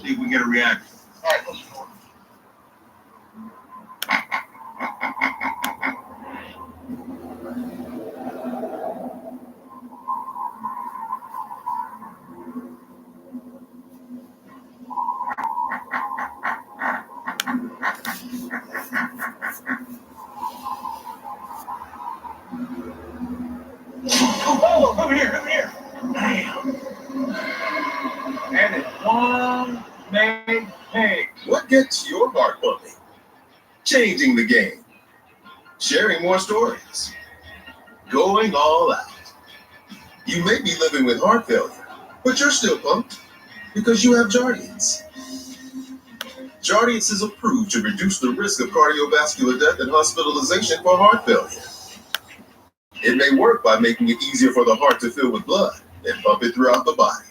See if we get a reaction. All right, let's go. Oh, over here, over here. Damn. And it's one big pig. What gets your heart pumping? Changing the game. Sharing more stories. Going all out. You may be living with heart failure, but you're still pumped because you have Jardiance. Jardiance is approved to reduce the risk of cardiovascular death and hospitalization for heart failure. It may work by making it easier for the heart to fill with blood and pump it throughout the body.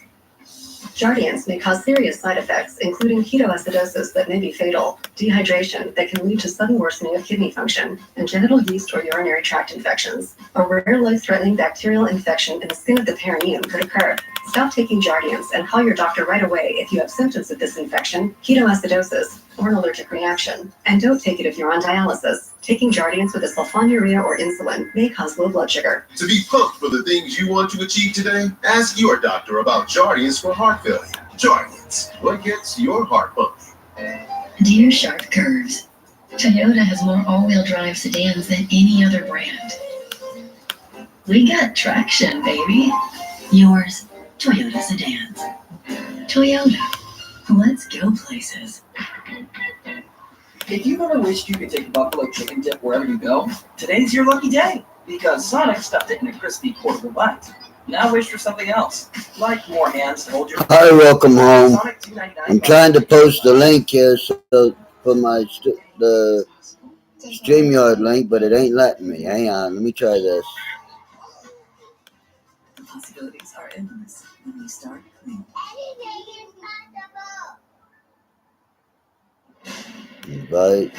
Jardiance may cause serious side effects, including ketoacidosis that may be fatal, dehydration that can lead to sudden worsening of kidney function, and genital yeast or urinary tract infections. A rare life-threatening bacterial infection in the skin of the perineum could occur. Stop taking Jardiance and call your doctor right away if you have symptoms of this infection, ketoacidosis, or an allergic reaction. And don't take it if you're on dialysis. Taking Jardiance with a sulfonylurea or insulin may cause low blood sugar. To be pumped for the things you want to achieve today, ask your doctor about Jardiance for heart failure. Jardiance, what gets your heart pumping? Dear Sharp Curves, Toyota has more all-wheel drive sedans than any other brand. We got traction, baby. Yours, Toyota sedans. Toyota, let's go places. If you've ever wished you could take a buffalo chicken dip wherever you go, today's your lucky day, because Sonic stuffed it in a crispy portable bite. Now wish for something else, like more hands to hold your... Hi, welcome home. I'm trying to post the link here for the StreamYard link, but it ain't letting me. Hang on, let me try this. The possibilities are endless when we start clean. Invite.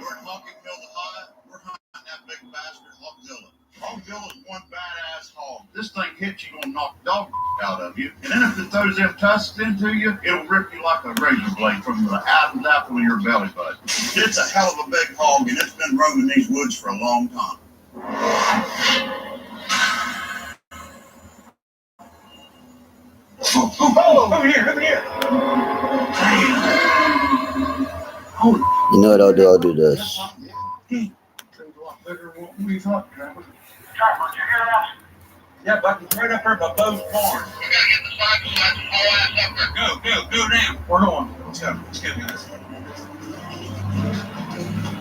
We're talking High. We're hunting that big bastard Hogzilla. Hogzilla's one badass hog. This thing hits you, gonna knock the dog out of you. And then if it throws them tusks into you, it'll rip you like a razor blade from the Adam's apple in your belly button. It's a hell of a big hog, and it's been roaming these woods for a long time. Oh, over here, over here. You know what I'll do? I'll do this. Trapper, did you hear that? Yeah, Bucky's right up there by Bo's barn. We gotta get the side so I can haul ass up there. Go now. We're going. Let's go, guys.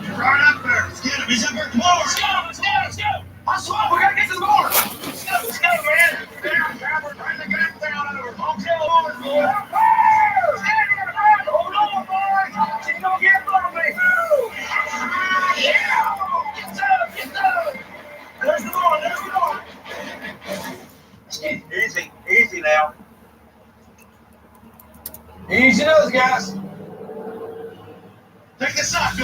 You're right up there. Let's get him. He's up there. Come on. Let's go. I swear, we gotta get to the barn. Let's go, man. Down, Trapper. Bring the gun down over. Don't kill over, boy. Hold on, boys. She's gonna get from me. Yeah. Get up. There's the door. Easy now. Easy those guys. Take this side,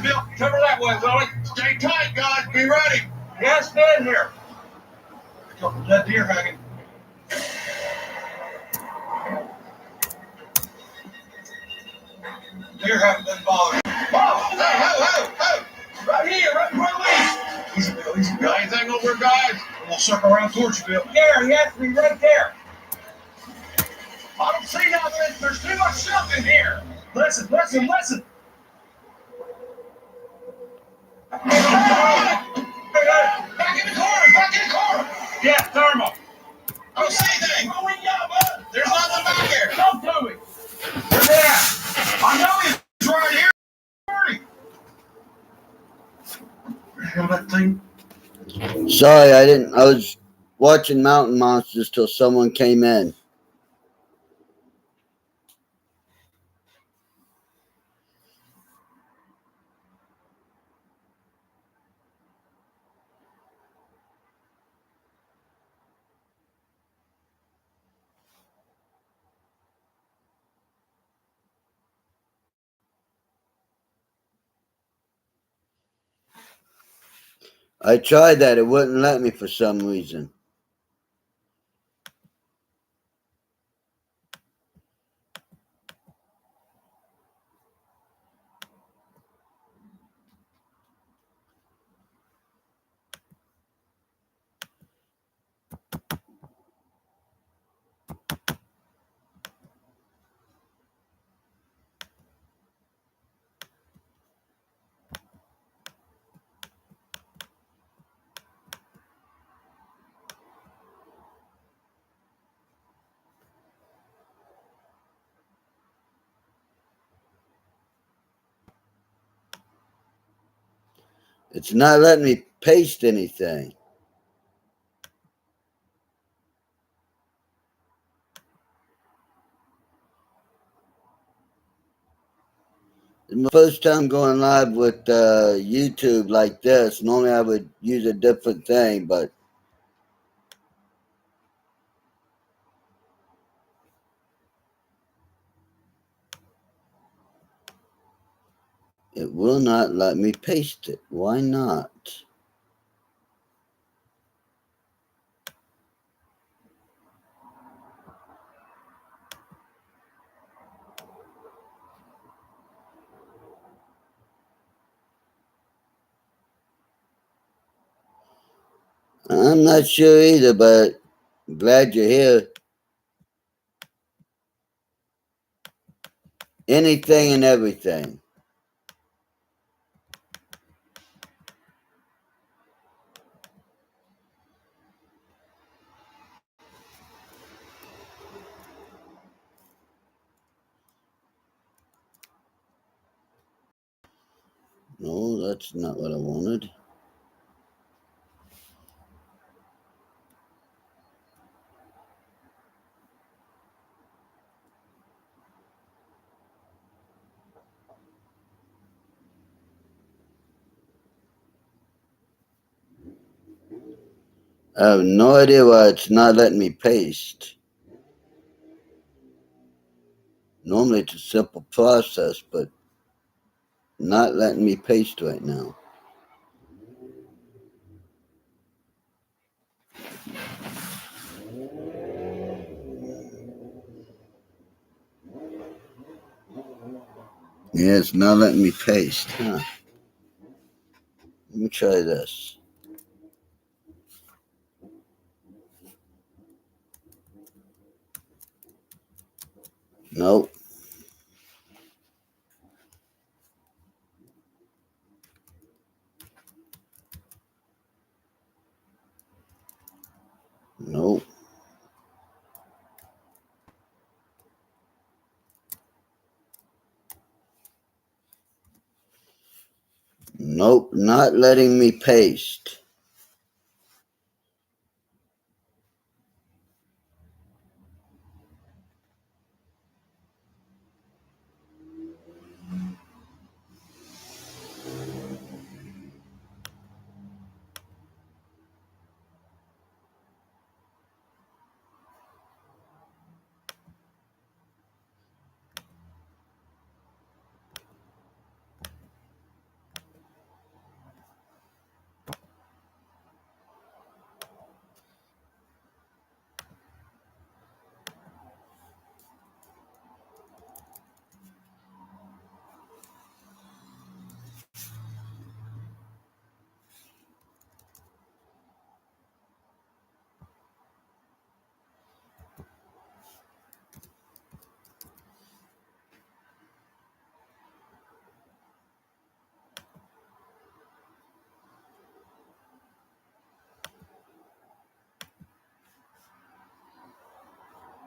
Bill. Cover that way, Willie. Stay tight, guys. Be ready. Yeah, stand here. That deer hanging. Deer haven't been bothering. Ho! Right here, right in front of me. Easy, Bill. Got anything over, guys? We'll circle around towards you, Bill. There, he has to be right there. I don't see how there's too much stuff in here. Listen. Back in the corner. Yeah, thermal. I don't see anything. There's nothing back here. Don't do it. Where's it at? I know he's right here. That thing. Sorry, I was watching Mountain Monsters till someone came in. I tried that. It wouldn't let me for some reason. It's not letting me paste anything. It's my first time going live with YouTube like this. Normally I would use a different thing, but it will not let me paste it. Why not? I'm not sure either, but I'm glad you're here. Anything and everything. No, that's not what I wanted. I have no idea why it's not letting me paste. Normally it's a simple process, but not letting me paste right now. Yeah, it's not letting me paste. Huh. Let me try this. Nope. Nope. Nope, not letting me paste.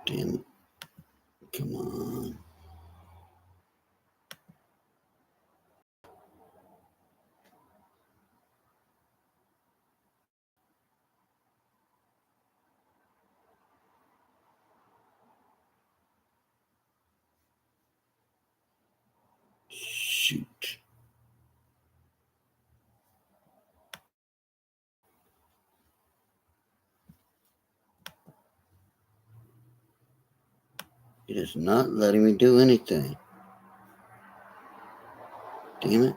Damn it. Come on. Shoot. It is not letting me do anything. Damn it.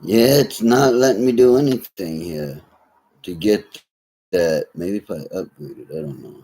Yeah, it's not letting me do anything here to get that. Maybe if I upgrade it, I don't know.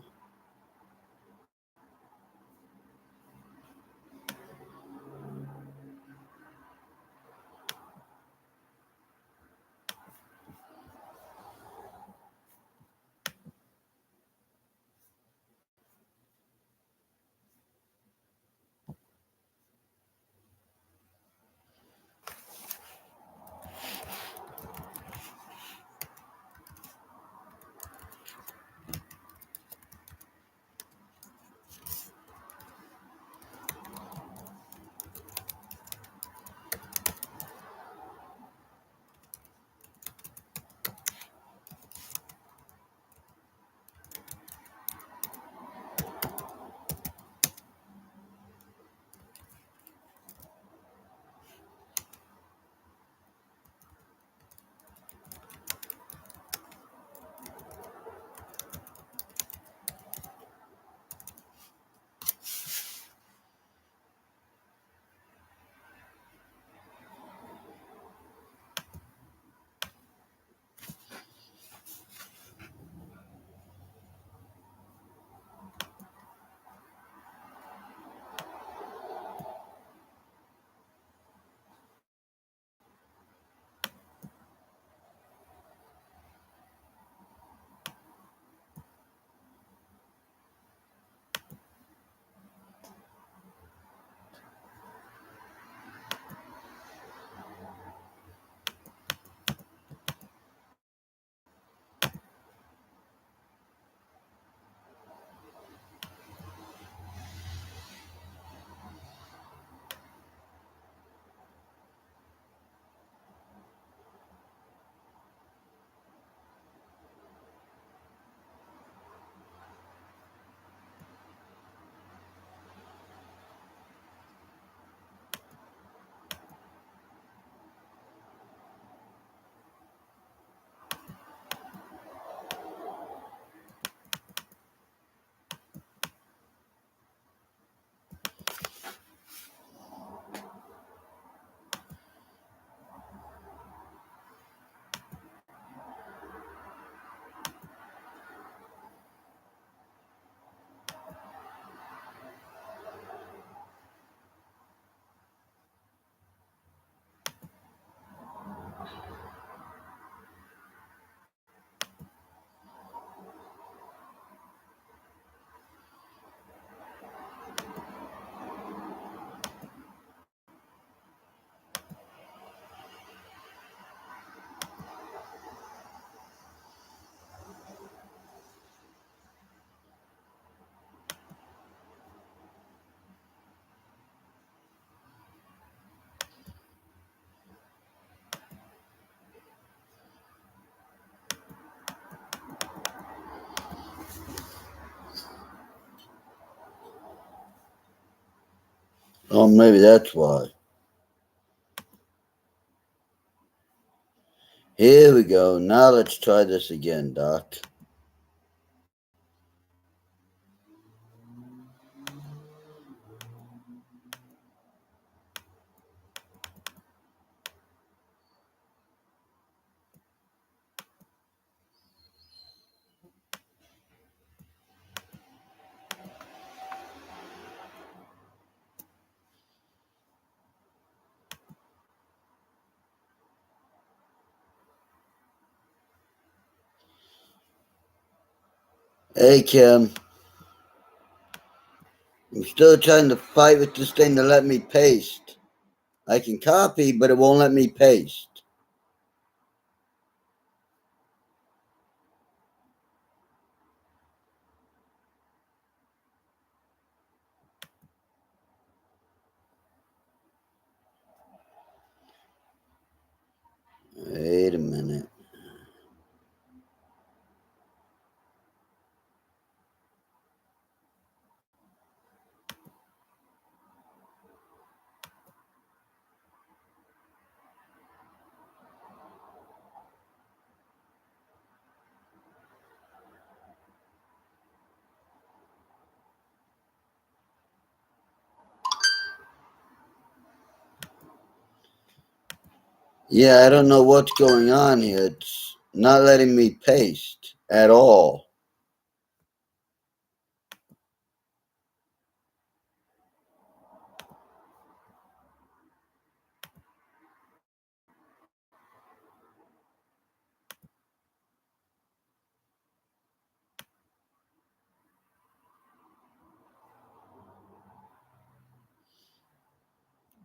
Oh, maybe that's why. Here we go. Now let's try this again, Doc. Hey, Kim. I'm still trying to fight with this thing to let me paste. I can copy, but it won't let me paste. Wait a minute. Yeah, I don't know what's going on here. It's not letting me paste at all.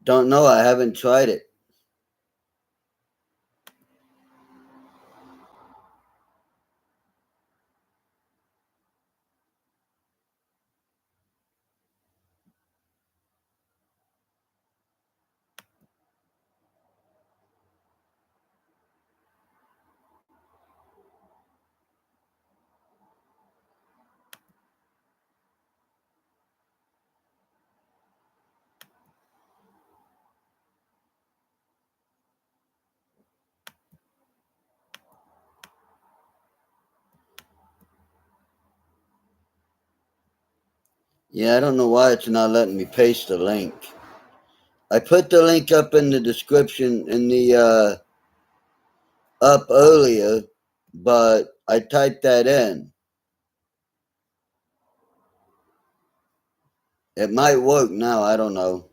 Don't know. I haven't tried it. Yeah, I don't know why it's not letting me paste the link. I put the link up in the description in the up earlier, but I typed that in. It might work now, I don't know.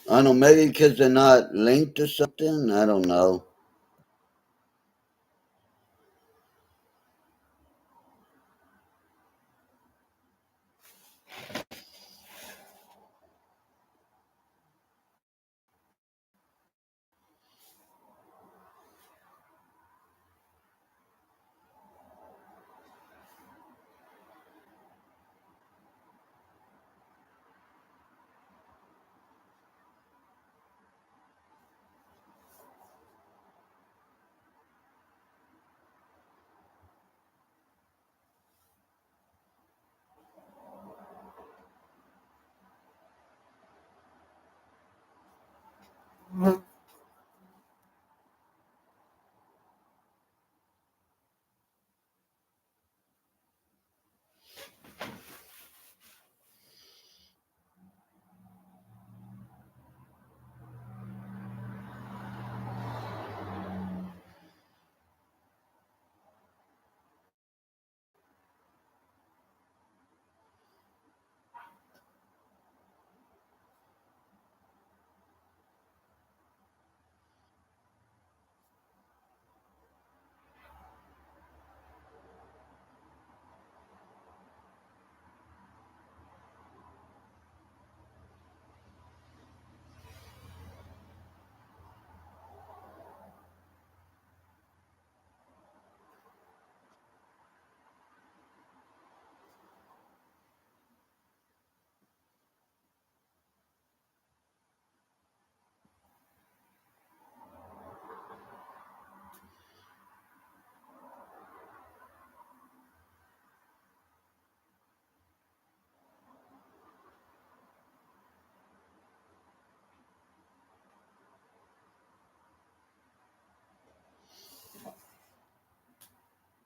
I don't know, maybe because they're not linked or something? I don't know.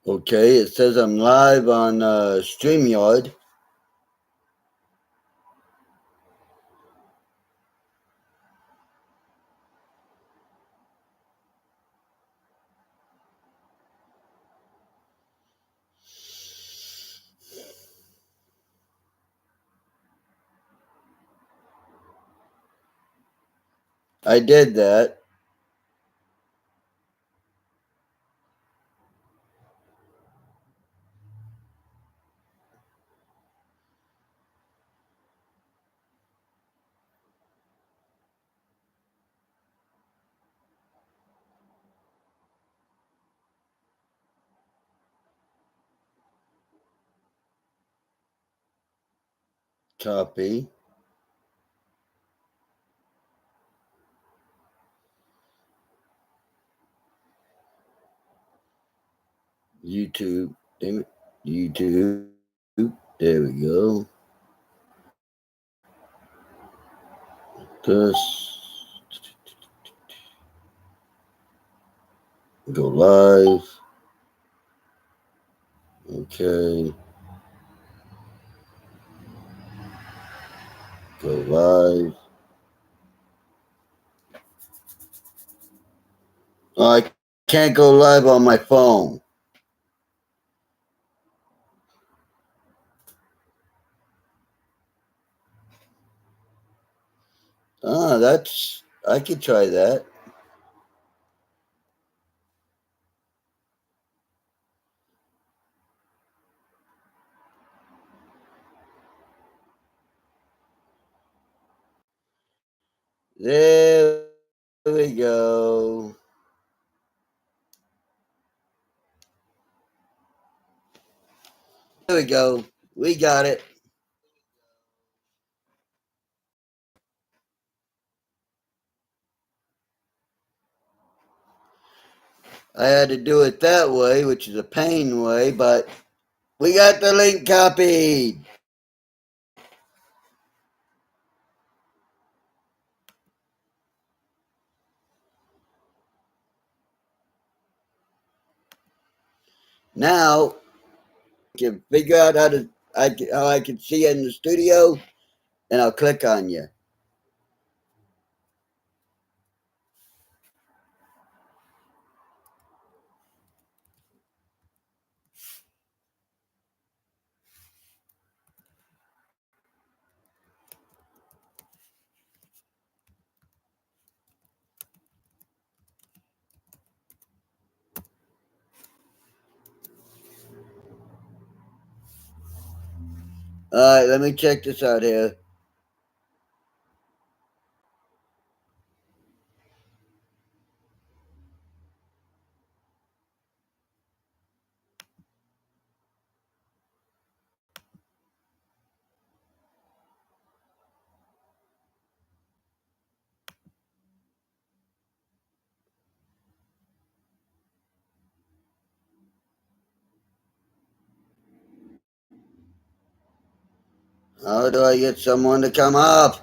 Okay, it says I'm live on StreamYard. I did that. Copy. YouTube. Damn it. YouTube. There we go. This. Go live. Okay. Go live. Oh, I can't go live on my phone. That's, I could try that. There we go. There we go. We got it. I had to do it that way, which is a pain way, but we got the link copied. Now, I can figure out how I can see you in the studio, and I'll click on you. All right, let me check this out here. How do I get someone to come up?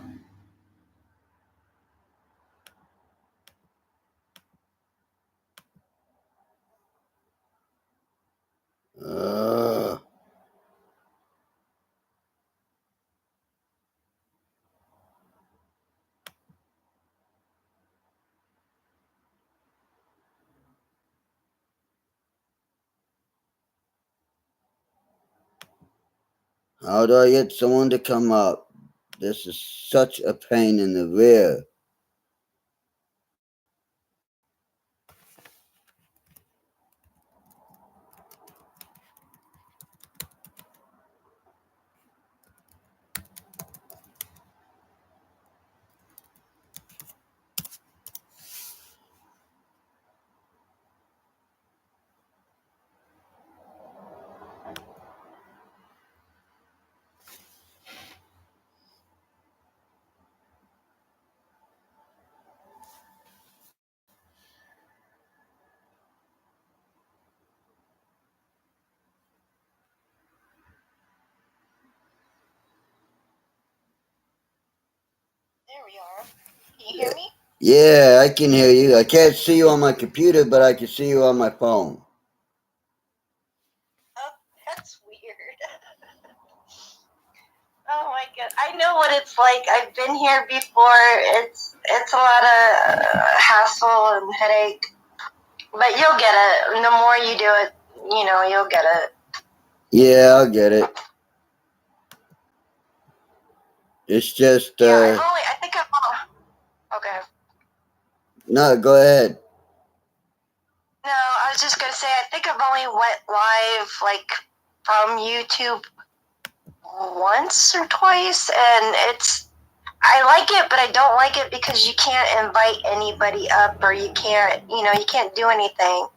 Uh, how do I get someone to come up? This is such a pain in the rear. There we are. Can you hear me? Yeah, I can hear you. I can't see you on my computer, but I can see you on my phone. Oh, that's weird. Oh my god, I know what it's like. I've been here before. It's a lot of hassle and headache, but you'll get it. The more you do it, you'll get it. Yeah, I'll get it. It's just Yeah, I think I'm. Okay. No, go ahead. No, I was just gonna say I think I've only went live like from YouTube once or twice, and I like it, but I don't like it because you can't invite anybody up, or you can't do anything.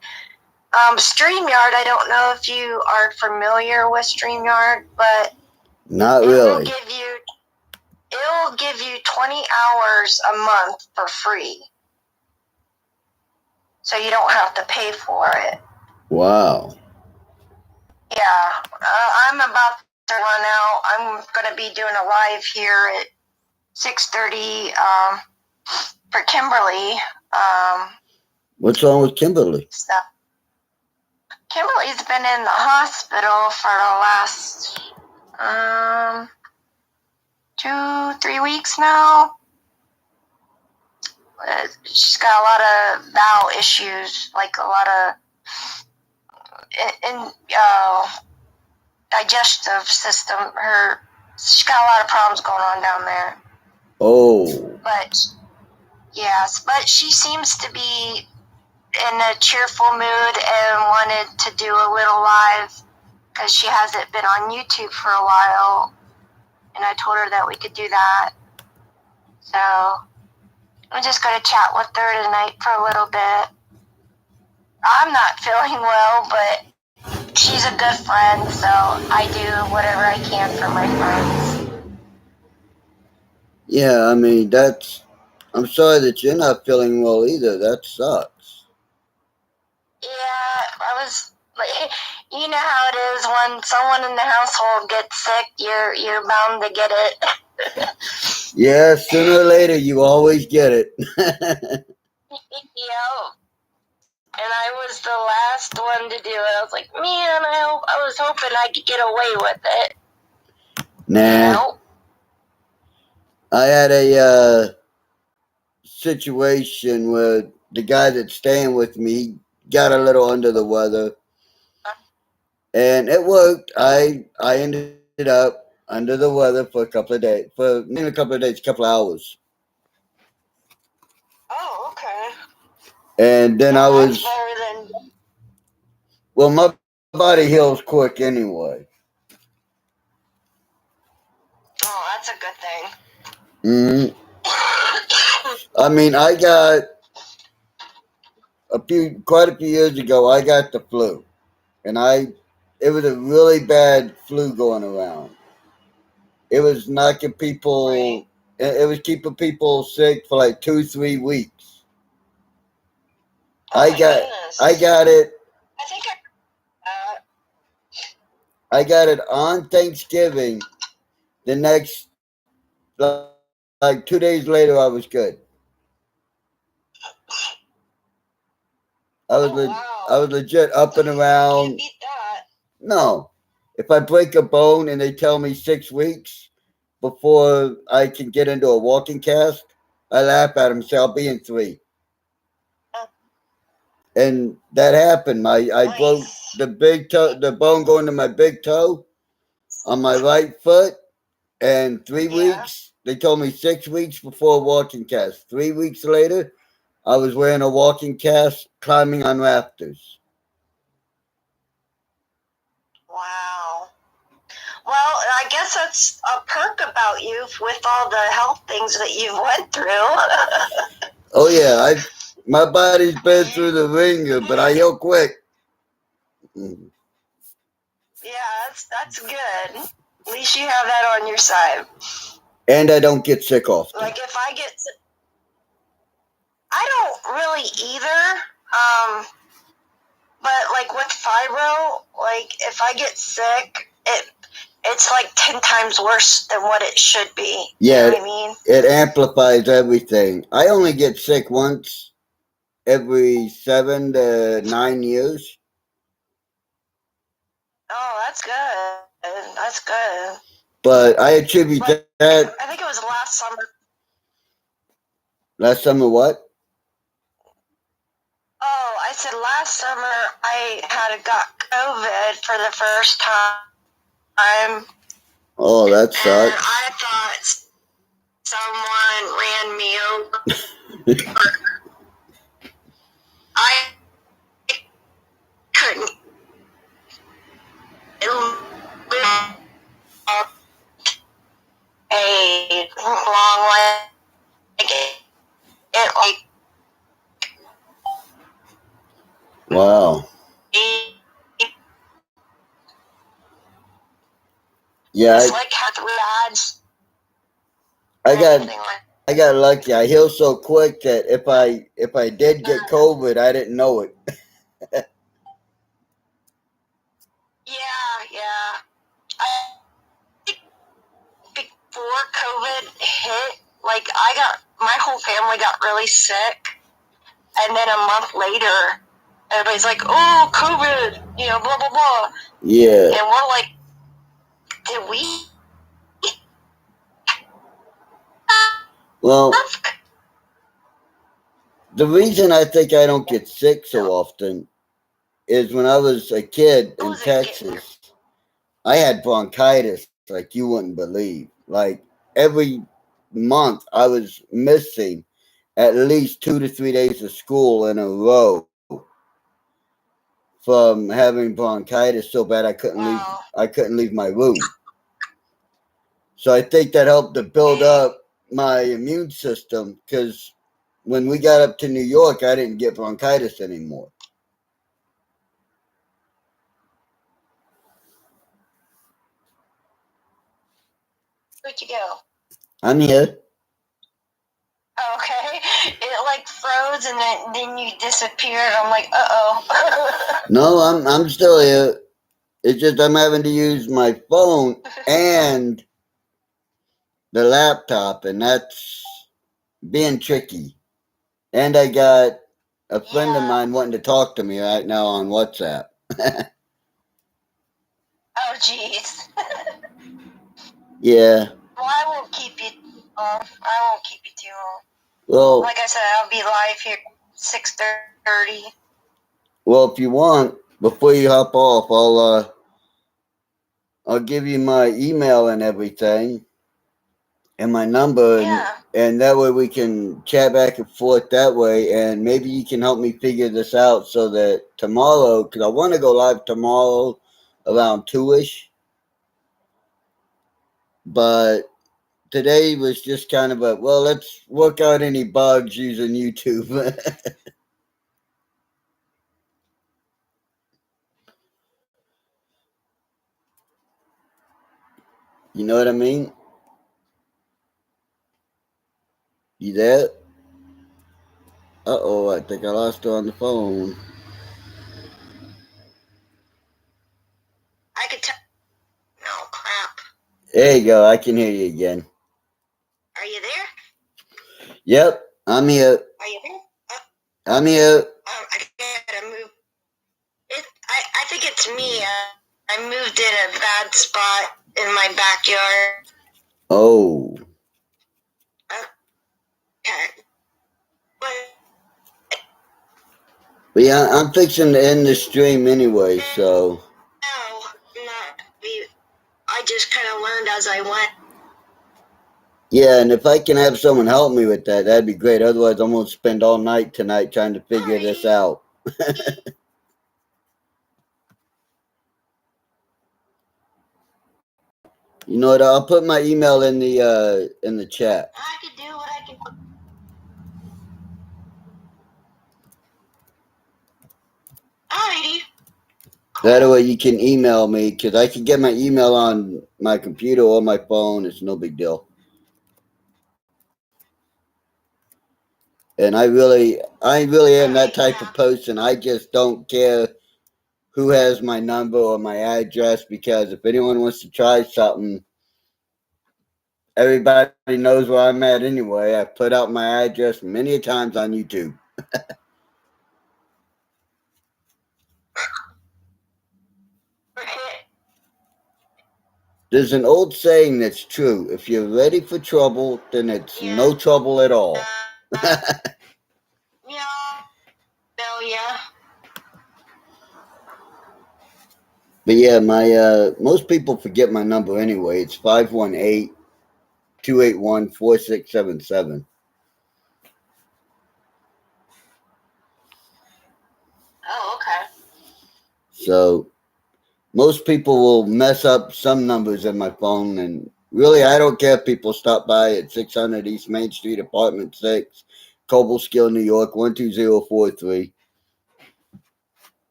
StreamYard, I don't know if you are familiar with StreamYard, but Not it will really. give you 20 hours a month for free. So you don't have to pay for it. Wow. Yeah, I'm about to run out. I'm going to be doing a live here at 6:30 for Kimberly. What's wrong with Kimberly? So Kimberly's been in the hospital for the last 2-3 weeks now. She's got a lot of bowel issues, like a lot of digestive system. She's got a lot of problems going on down there. Oh. But yes, but she seems to be in a cheerful mood and wanted to do a little live because she hasn't been on YouTube for a while, and I told her that we could do that. So I'm just going to chat with her tonight for a little bit. I'm not feeling well, but she's a good friend, so I do whatever I can for my friends. Yeah, I mean, I'm sorry that you're not feeling well either. That sucks. Yeah, I was like, you know how it is when someone in the household gets sick, you're bound to get it. Yeah, sooner or later, you always get it. Yep. And I was the last one to do it. I was like, man, I was hoping I could get away with it. Nah. Nope. I had a situation where the guy that's staying with me got a little under the weather, and it worked. I ended up under the weather for a couple of days, a couple of hours. Oh, okay. And then I was, better than... well, my body heals quick anyway. Oh, that's a good thing. I mean, I got quite a few years ago, I got the flu, and it was a really bad flu going around. It was knocking people, Right. It was keeping people sick for like 2-3 weeks. Oh, I got it. I think I got it on Thanksgiving. The next, like 2 days later, I was good. I was legit up and around. Can't beat that. No, if I break a bone and they tell me 6 weeks before I can get into a walking cast, I laugh at them and say I'll be in 3. And that happened. I broke the big toe, the bone going to my big toe on my right foot, and 3 weeks. They told me 6 weeks before a walking cast. 3 weeks later, I was wearing a walking cast, climbing on rafters. Wow. Well, I guess that's a perk about you with all the health things that you've went through. Oh yeah, my body's been through the ringer, but I heal quick. Yeah, that's good. At least you have that on your side. And I don't get sick often. Like if I get sick, I don't really either. But like with fibro, like if I get sick, it's like 10 times worse than what it should be. Yeah, you know what I mean? It amplifies everything. I only get sick once every 7 to 9 years. Oh, that's good. That's good. But I attribute that. I think it was last summer. Last summer what? Oh, I said last summer I got COVID for the first time. Oh, that And sucks. I thought someone ran me over. I couldn't live a long way. It Wow. Yeah, it's like how the ads. I got lucky. I healed so quick that if I did get COVID, I didn't know it. Yeah. Before COVID hit, like my whole family got really sick, and then a month later, everybody's like, "Oh, COVID," blah blah blah. Yeah. And we're like, "Did we?" Well, the reason I think I don't get sick so often is when I was a kid in Texas, I had bronchitis like you wouldn't believe. Like every month I was missing at least 2 to 3 days of school in a row from having bronchitis so bad I couldn't leave my room. So I think that helped to build up my immune system, because when we got up to New York, I didn't get bronchitis anymore. Where'd you go? I'm here. Okay. It like froze and then you disappeared. I'm like, uh-oh. No, I'm still here. It's just I'm having to use my phone and the laptop, and that's being tricky. And I got a friend of mine wanting to talk to me right now on WhatsApp. Oh, jeez. Yeah. Well, I won't keep you too long. Well, like I said, I'll be live here 6:30. Well, if you want, before you hop off, I'll give you my email and everything, and my number, and that way we can chat back and forth that way, and maybe you can help me figure this out so that tomorrow, because I want to go live tomorrow around 2-ish, but today was just kind of let's work out any bugs using YouTube. You know what I mean? You there? Uh-oh, I think I lost her on the phone. I could tell. Oh, crap. There you go. I can hear you again. Are you there? Yep, I'm here. Are you there? I'm here. I gotta move. I think it's me. I moved in a bad spot in my backyard. Oh. Okay. But yeah, I'm fixing to end the stream anyway, so. No, not. I just kind of learned as I went. Yeah, and if I can have someone help me with that, that'd be great. Otherwise, I'm going to spend all night tonight trying to figure this out. You know what? I'll put my email in the chat. I can do what I can. Alrighty. That way you can email me, because I can get my email on my computer or my phone. It's no big deal. And I really am that type of person. I just don't care who has my number or my address, because if anyone wants to try something, everybody knows where I'm at anyway. I've put out my address many times on YouTube. There's an old saying that's true. If you're ready for trouble, then it's no trouble at all. Yeah. But yeah, most people forget my number anyway. It's 518-281-4677. So most people will mess up some numbers in my phone, and really, I don't care if people stop by at 600 East Main Street, Apartment 6, Cobleskill, New York, 12043.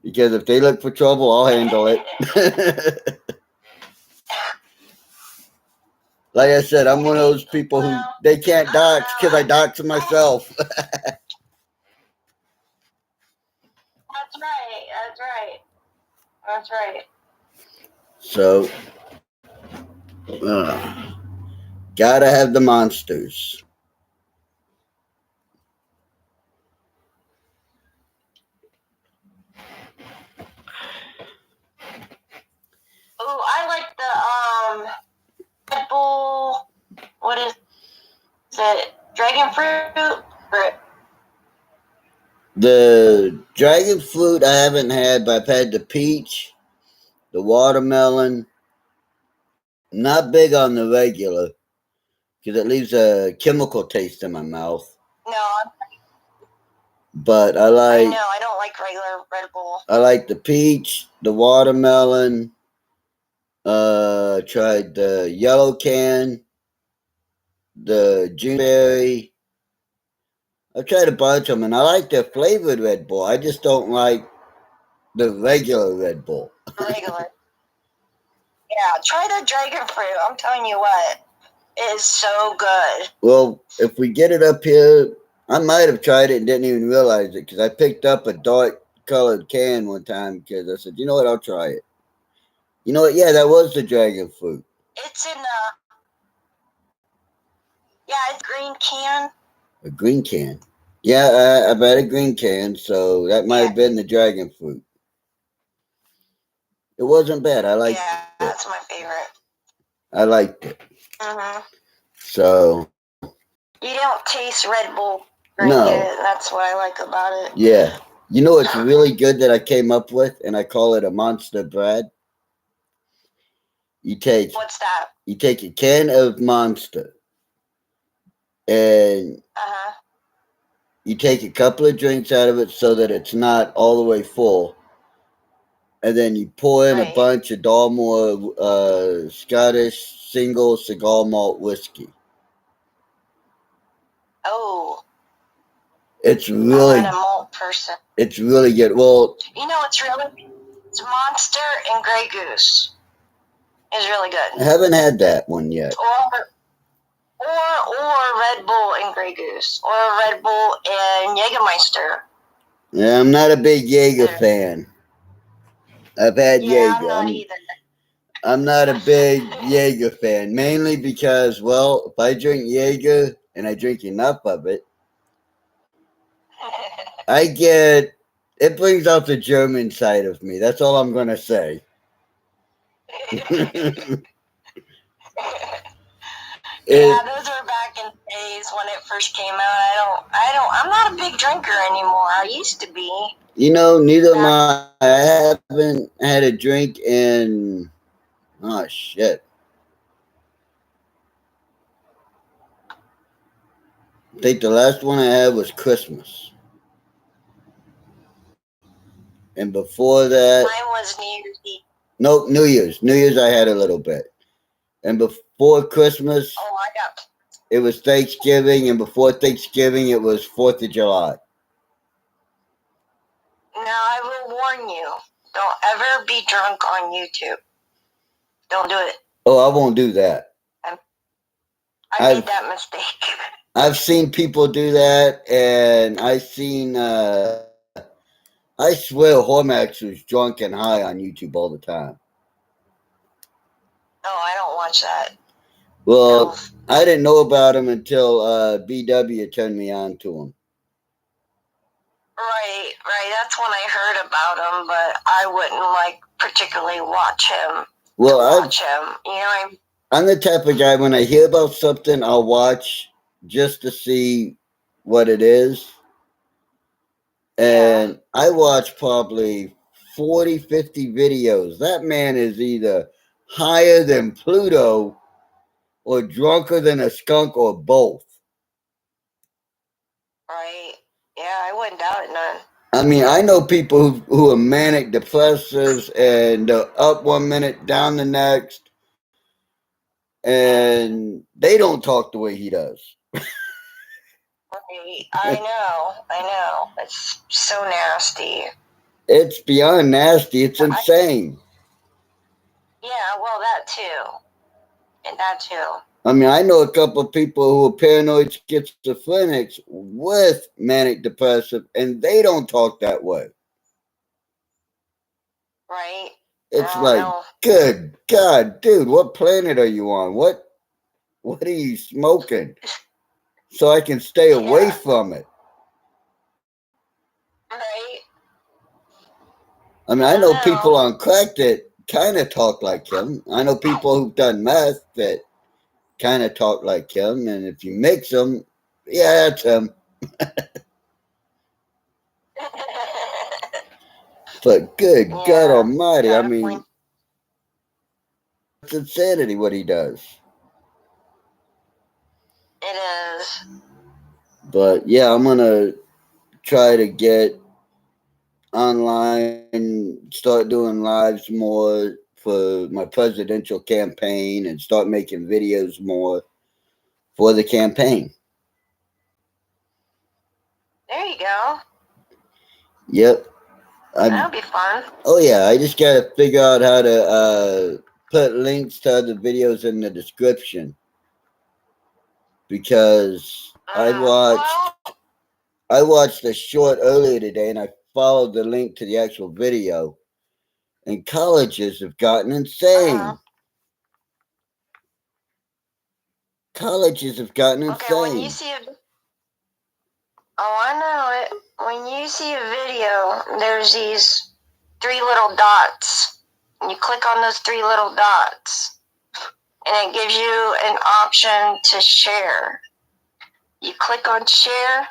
Because if they look for trouble, I'll handle it. Like I said, I'm one of those people who they can't dox because I dox myself. That's right. That's right. That's right. So, gotta have the monsters. Ooh, I like the Red Bull. What is it? Dragon fruit. The dragon fruit I haven't had, but I've had the peach, the watermelon. Not big on the regular because it leaves a chemical taste in my mouth. No, But I I know. I don't like regular Red Bull. I like the peach, the watermelon. Tried the yellow can, the Juneberry. I've tried a bunch of them, and I like the flavored Red Bull. I just don't like the regular Red Bull. Regular. Yeah, try the dragon fruit. I'm telling you what, it is so good. Well, if we get it up here, I might have tried it and didn't even realize it because I picked up a dark colored can one time because I said, you know what, I'll try it. You know what? Yeah, that was the dragon fruit. It's in it's green can. A green can. Yeah, I've had a green can, so that might have been the dragon fruit. It wasn't bad. I liked it. That's my favorite. I liked it. Mm-hmm. So. You don't taste Red Bull. Right? No. That's what I like about it. Yeah. You know what's really good that I came up with, and I call it a monster bread? What's that? You take a can of Monster, and you take a couple of drinks out of it so that it's not all the way full. And then you pour in a bunch of Dalmore Scottish single cigar malt whiskey. Oh. It's really. I'm not a malt person. It's really good. Well. You know, it's Monster and Grey Goose. Is really good. I haven't had that one yet. Or Red Bull and Grey Goose. Or Red Bull and Jägermeister. Yeah, I'm not a big Jaeger fan. I've had Jaeger. I'm not a big Jaeger fan, mainly because, well, if I drink Jaeger and I drink enough of it, it brings out the German side of me. That's all I'm going to say. Those were back in days when it first came out. I'm not a big drinker anymore. I used to be. You know, neither am I. I haven't had a drink in, oh shit. I think the last one I had was Christmas. And before that. Mine was New Year's Eve. Nope, New Year's. New Year's I had a little bit. And before Christmas, it was Thanksgiving, and before Thanksgiving, it was 4th of July. Now, I will warn you, don't ever be drunk on YouTube. Don't do it. Oh, I won't do that. I made that mistake. I've seen people do that, and I swear Hormax was drunk and high on YouTube all the time. No, I don't watch that. Well, I didn't know about him until BW turned me on to him. Right. That's when I heard about him, but I wouldn't particularly watch him. Well, watch him. You know, I'm the type of guy when I hear about something, I'll watch just to see what it is. And I watch probably 40, 50 videos. That man is either higher than Pluto or drunker than a skunk or both. Right. Yeah, I wouldn't doubt it none. I mean, I know people who are manic depressives and they're up 1 minute, down the next, and they don't talk the way he does. I know. It's so nasty. It's beyond nasty. It's insane. Yeah, well, that too. And that too. I mean, I know a couple of people who are paranoid schizophrenics with manic depressive, and they don't talk that way. Right? It's like, good God, dude, what planet are you on? What are you smoking? So I can stay away from it. Right? I mean, I know people on crack that kind of talk like him. I know people who've done meth that kind of talk like him, and if you mix them, yeah, it's him. But good God Almighty, I mean, it's insanity what he does. It is. But yeah, I'm gonna try to get online, start doing lives more for my presidential campaign, and start making videos more for the campaign. There you go. Yep. That'll be fun. Oh yeah, I just gotta figure out how to put links to other videos in the description, because I watched a short earlier today, and I followed the link to the actual video, and colleges have gotten insane. Colleges have gotten insane. Okay, when you see I know it. When you see a video, there's these 3 little dots. And you click on those 3 little dots, and it gives you an option to share. You click on share,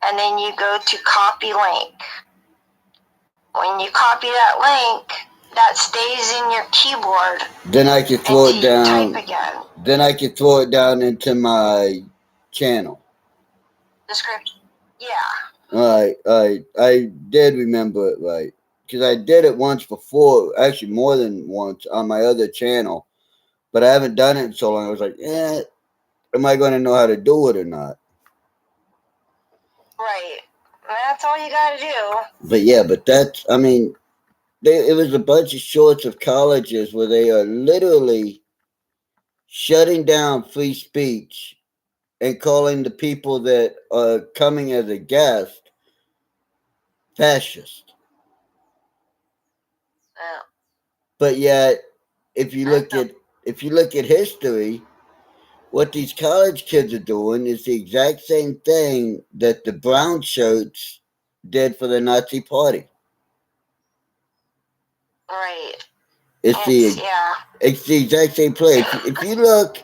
and then you go to copy link. When you copy that link, that stays in your keyboard. Then I can throw it down. Type again. Then I can throw it down into my channel. Description. Yeah. All right. I did remember it right, because I did it once before, actually more than once on my other channel, but I haven't done it in so long. I was like, am I going to know how to do it or not? Right. That's all you got to do. But yeah, I mean, it was a bunch of shorts of colleges where they are literally shutting down free speech and calling the people that are coming as a guest fascist. Yeah. But yet, if you look at history, what these college kids are doing is the exact same thing that the brown shirts did for the Nazi Party. Right. It's the exact same play. If you look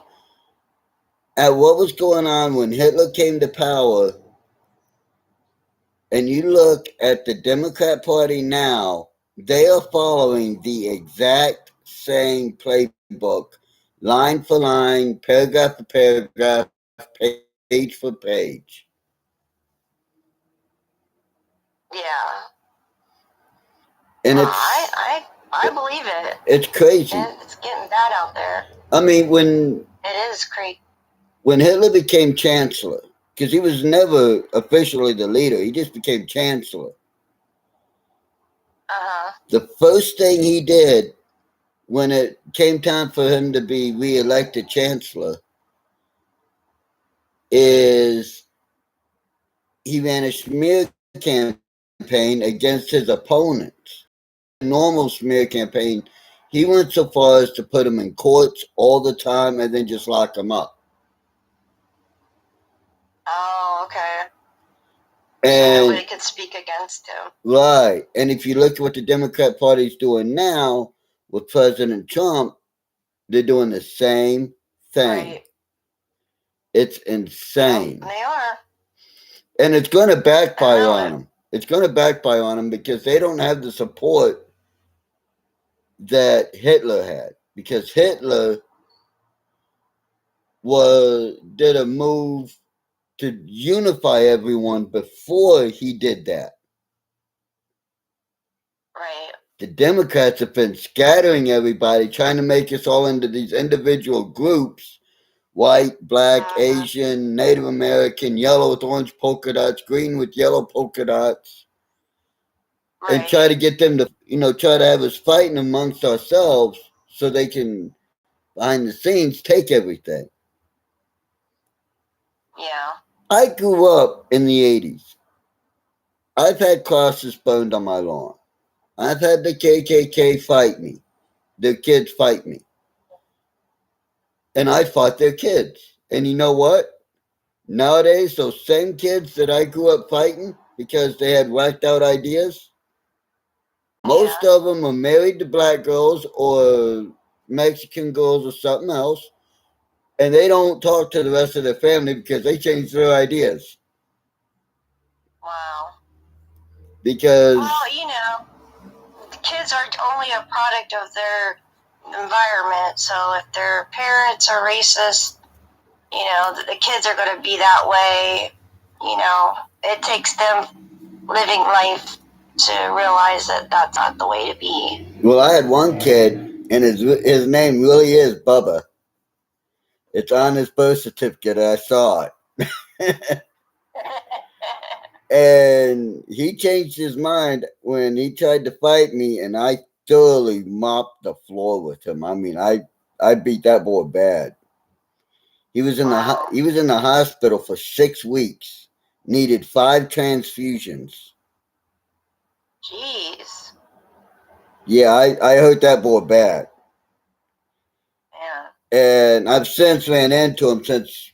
at what was going on when Hitler came to power, and you look at the Democrat Party now, they are following the exact same playbook, line for line, paragraph for paragraph, page for page. Yeah. And I believe it. It's crazy. It's getting bad out there. I mean, it is crazy. When Hitler became chancellor, because he was never officially the leader, he just became chancellor. The first thing he did when it came time for him to be reelected chancellor is he ran a smear campaign against his opponents. A normal smear campaign, he went so far as to put them in courts all the time and then just lock them up. Oh, okay. And nobody could speak against him. Right. And if you look at what the Democrat Party is doing now with President Trump, they're doing the same thing. Right. It's insane. Yeah, they are. And it's going to backfire on them. It's going to backfire on them because they don't have the support that Hitler had. Because Hitler did a move to unify everyone before he did that. The Democrats have been scattering everybody, trying to make us all into these individual groups: white, black, Asian, Native American, yellow with orange polka dots, green with yellow polka dots, and try to get them to, try to have us fighting amongst ourselves so they can, behind the scenes, take everything. Yeah. I grew up in the 80s. I've had crosses burned on my lawn. I've had the KKK fight me. Their kids fight me. And I fought their kids. And you know what? Nowadays, those same kids that I grew up fighting because they had whacked out ideas, most of them are married to black girls or Mexican girls or something else. And they don't talk to the rest of their family because they changed their ideas. Wow. Because... Well, kids are only a product of their environment. So if their parents are racist, the kids are going to be that way. It takes them living life to realize that that's not the way to be. Well, I had one kid, and his name really is Bubba. It's on his birth certificate. I saw it. And he changed his mind when he tried to fight me, and I thoroughly mopped the floor with him. I mean, I beat that boy bad. He was in the hospital for 6 weeks. Needed 5 transfusions. Jeez. Yeah, I hurt that boy bad. Yeah. And I've since ran into him since,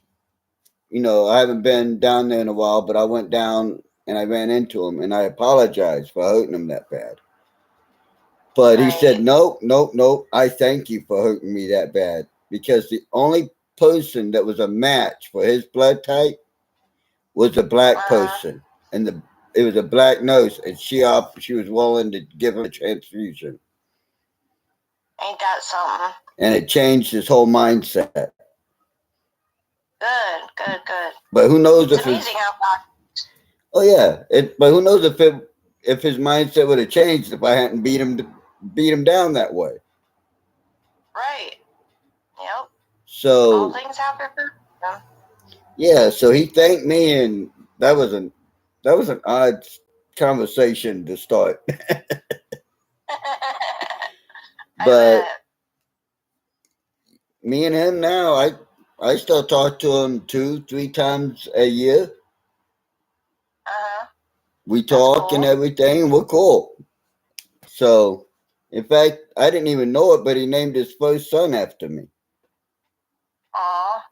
I haven't been down there in a while, but I went down and I ran into him, and I apologized for hurting him that bad. But he said, nope, I thank you for hurting me that bad. Because the only person that was a match for his blood type was a black person. And it was a black nurse, and she was willing to give him a transfusion. Ain't that something? And it changed his whole mindset. Good. But who knows it's amazing how fast. Oh yeah, but who knows if his mindset would have changed if I hadn't beat him down that way. Right. Yep. So all things happen for them. Yeah, so he thanked me, and that was an odd conversation to start. But me and him now, I still talk to him 2-3 times a year. We talk and everything, and we're cool. So, in fact, I didn't even know it, but he named his first son after me. Aw,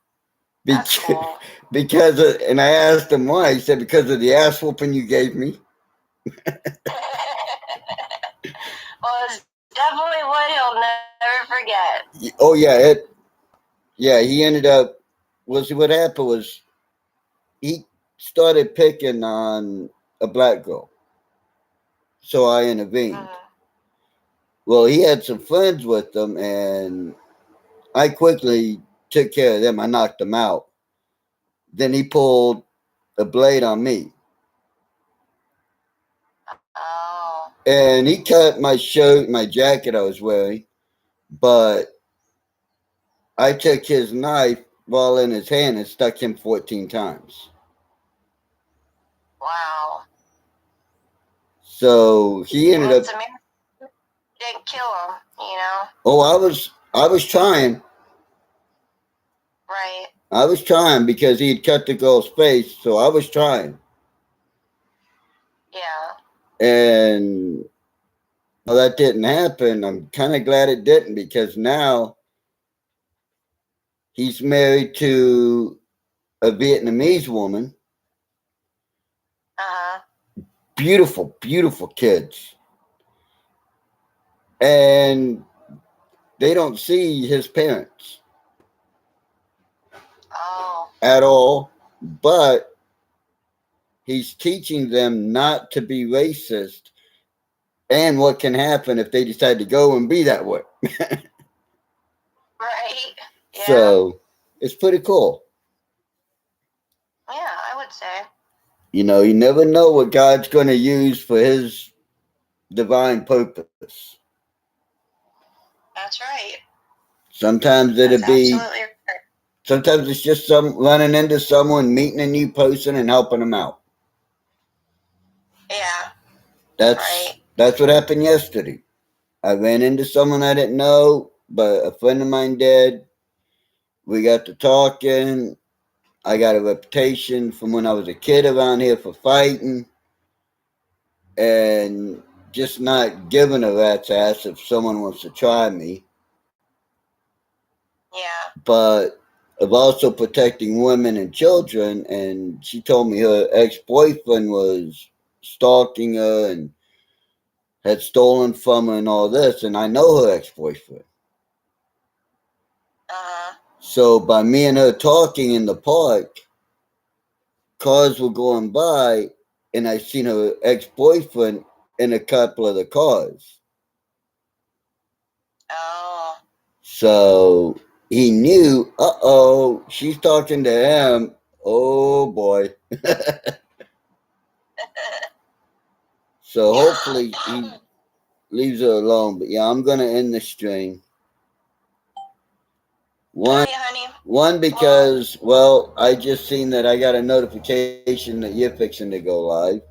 that's cool. And I asked him why. He said, because of the ass whooping you gave me. Well, it's definitely what he'll never forget. Oh, yeah. He ended up, what happened was he started picking on a black girl. So I intervened. Well, he had some friends with them, and I quickly took care of them. I knocked them out. Then he pulled a blade on me. Oh. And he cut my shirt, my jacket I was wearing, but I took his knife while in his hand and stuck him 14 times. Wow. So he ended up. Didn't kill him, Oh, I was trying. Right. I was trying because he had cut the girl's face, so I was trying. Yeah. And well, that didn't happen. I'm kind of glad it didn't, because now he's married to a Vietnamese woman. Beautiful, beautiful kids. And they don't see his parents. Oh. At all. But he's teaching them not to be racist and what can happen if they decide to go and be that way. Right. Yeah. So it's pretty cool. Yeah, I would say. You never know what God's going to use for the divine purpose. That's right. Sometimes That's it'll be, absolutely right. sometimes it's just running into someone, meeting a new person, and helping them out. Yeah. That's what happened yesterday. I ran into someone I didn't know, but a friend of mine did. We got to talking. I got a reputation from when I was a kid around here for fighting and just not giving a rat's ass if someone wants to try me. Yeah. But of also protecting women and children, and she told me her ex-boyfriend was stalking her and had stolen from her and all this, and I know her ex-boyfriend. So by me and her talking in the park, cars were going by, and I seen her ex-boyfriend in a couple of the cars. Oh. So he knew, she's talking to him. Oh boy. So hopefully he leaves her alone. But yeah, I'm going to end the stream. One, because, well, I just seen that I got a notification that you're fixing to go live.